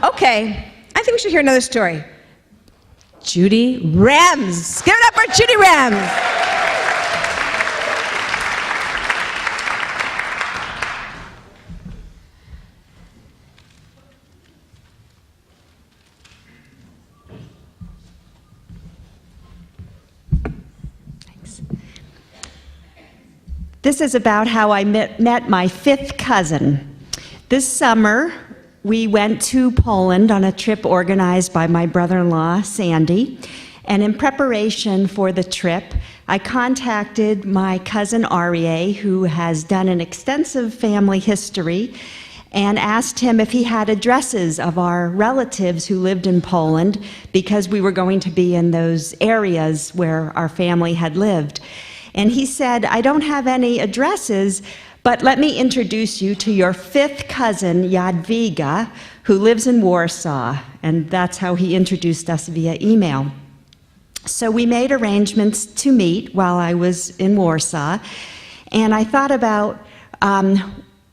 Okay, I think we should hear another story. Judy Remz. Give it up for Judy Remz. This is about how I met my fifth cousin. This summer, we went to Poland on a trip organized by my brother-in-law, Sandy. And in preparation for the trip, I contacted my cousin Aryeh, who has done an extensive family history, and asked him if he had addresses of our relatives who lived in Poland, because we were going to be in those areas where our family had lived. And he said, I don't have any addresses, but let me introduce you to your fifth cousin, Jadwiga, who lives in Warsaw. And that's how he introduced us via email. So we made arrangements to meet while I was in Warsaw. And I thought about,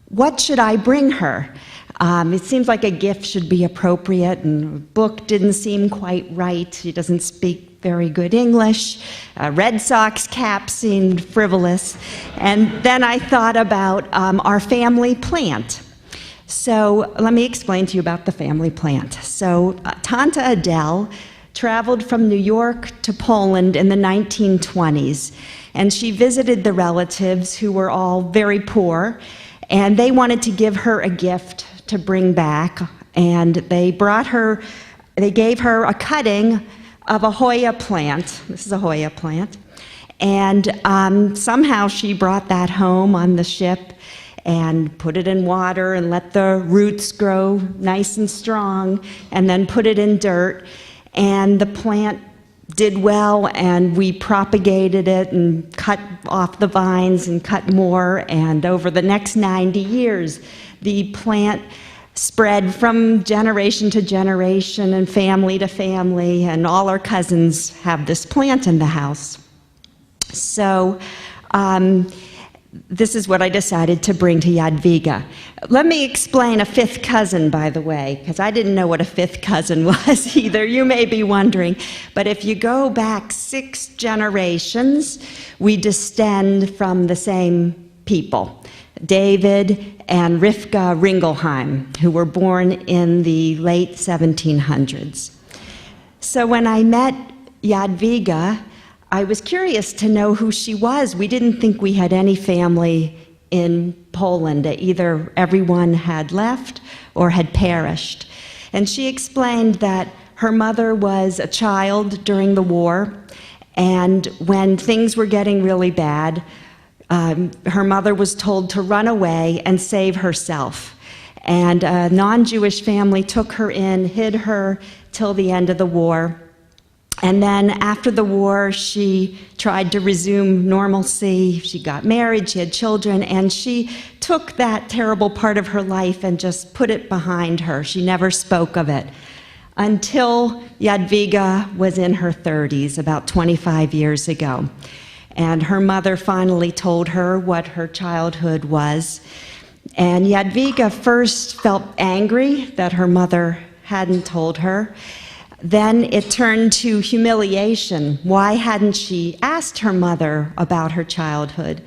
what should I bring her? It seems like a gift should be appropriate, and a book didn't seem quite right. She doesn't speak very good English. A Red Sox cap seemed frivolous. And then I thought about our family plant. So let me explain to you about the family plant. So Tante Adele traveled from New York to Poland in the 1920s, and she visited the relatives who were all very poor, and they wanted to give her a gift to bring back, and they gave her a cutting of a Hoya plant. This is a Hoya plant. And somehow she brought that home on the ship and put it in water and let the roots grow nice and strong, and then put it in dirt. And the plant did well, and we propagated it and cut off the vines and cut more. And over the next 90 years, the plant spread from generation to generation and family to family, and all our cousins have this plant in the house. So this is what I decided to bring to Jadwiga. Let me explain a fifth cousin, by the way, because I didn't know what a fifth cousin was either. You may be wondering. But if you go back 6 generations, we descend from the same people. David and Rivka Ringelheim, who were born in the late 1700s. So when I met Jadwiga, I was curious to know who she was. We didn't think we had any family in Poland. Either everyone had left or had perished. And she explained that her mother was a child during the war, and when things were getting really bad, her mother was told to run away and save herself. And a non-Jewish family took her in, hid her till the end of the war. And then after the war, she tried to resume normalcy. She got married, she had children, and she took that terrible part of her life and just put it behind her. She never spoke of it until Jadwiga was in her 30s, about 25 years ago. And her mother finally told her what her childhood was. And Jadwiga first felt angry that her mother hadn't told her. Then it turned to humiliation. Why hadn't she asked her mother about her childhood?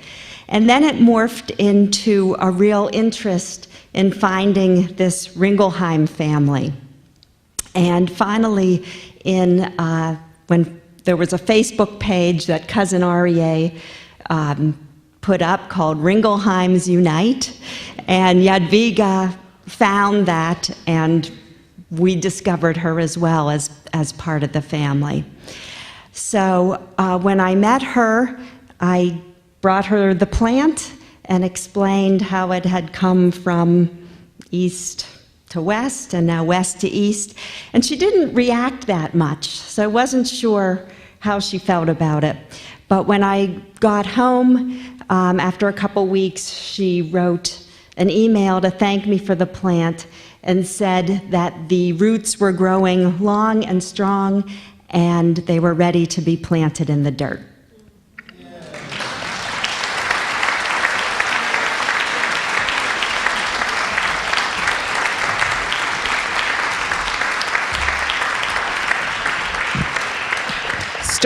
And then it morphed into a real interest in finding this Ringelheim family. And finally, when there was a Facebook page that cousin Aryeh put up called Ringelheims Unite, and Jadwiga found that, and we discovered her as well as part of the family. So when I met her, I brought her the plant and explained how it had come from east to west and now west to east, and she didn't react that much, so I wasn't sure how she felt about it. But when I got home, after a couple weeks, she wrote an email to thank me for the plant and said that the roots were growing long and strong and they were ready to be planted in the dirt.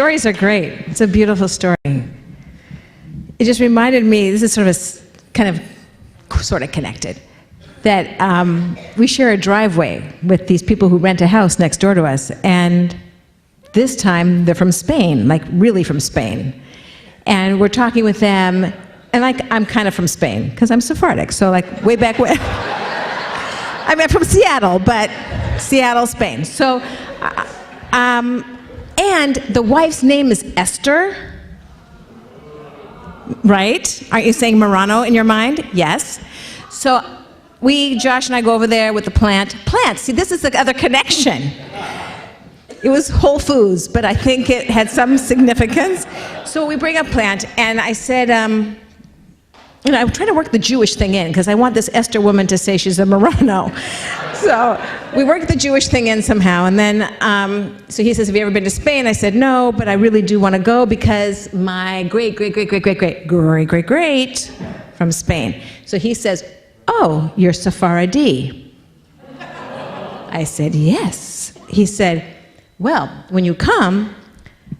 stories are great. It's a beautiful story. It just reminded me, this is sort of connected, that we share a driveway with these people who rent a house next door to us, and this time they're from Spain, like really from Spain. And we're talking with them, and like I'm kind of from Spain, because I'm Sephardic, so like way back when. I mean, I'm from Seattle, but Seattle, Spain. So, and the wife's name is Esther, right? Aren't you saying Marano in your mind? Yes. So Josh and I go over there with the plant. Plants, see, this is the other connection. It was Whole Foods, but I think it had some significance. So we bring a plant, and I said, I'm trying to work the Jewish thing in, because I want this Esther woman to say she's a Marano. So we worked the Jewish thing in somehow, and then, so he says, have you ever been to Spain? I said, no, but I really do want to go, because my great from Spain. So he says, oh, you're Sephardi. I said, yes. He said, well, when you come,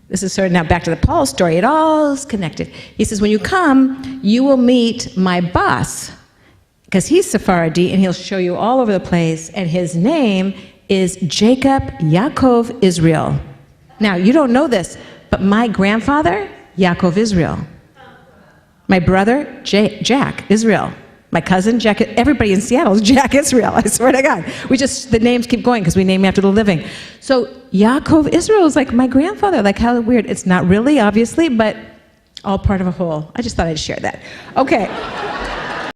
this is sort of now back to the Paul story, it all is connected. He says, when you come, you will meet my boss, because he's Sephardi, and he'll show you all over the place, and his name is Jacob Yaakov Israel. Now, you don't know this, but my grandfather, Yaakov Israel. My brother, Jack Israel. My cousin, Jack, everybody in Seattle is Jack Israel, I swear to God. The names keep going because we name after the living. So Yaakov Israel is like my grandfather, like how weird. It's not really, obviously, but all part of a whole. I just thought I'd share that. Okay.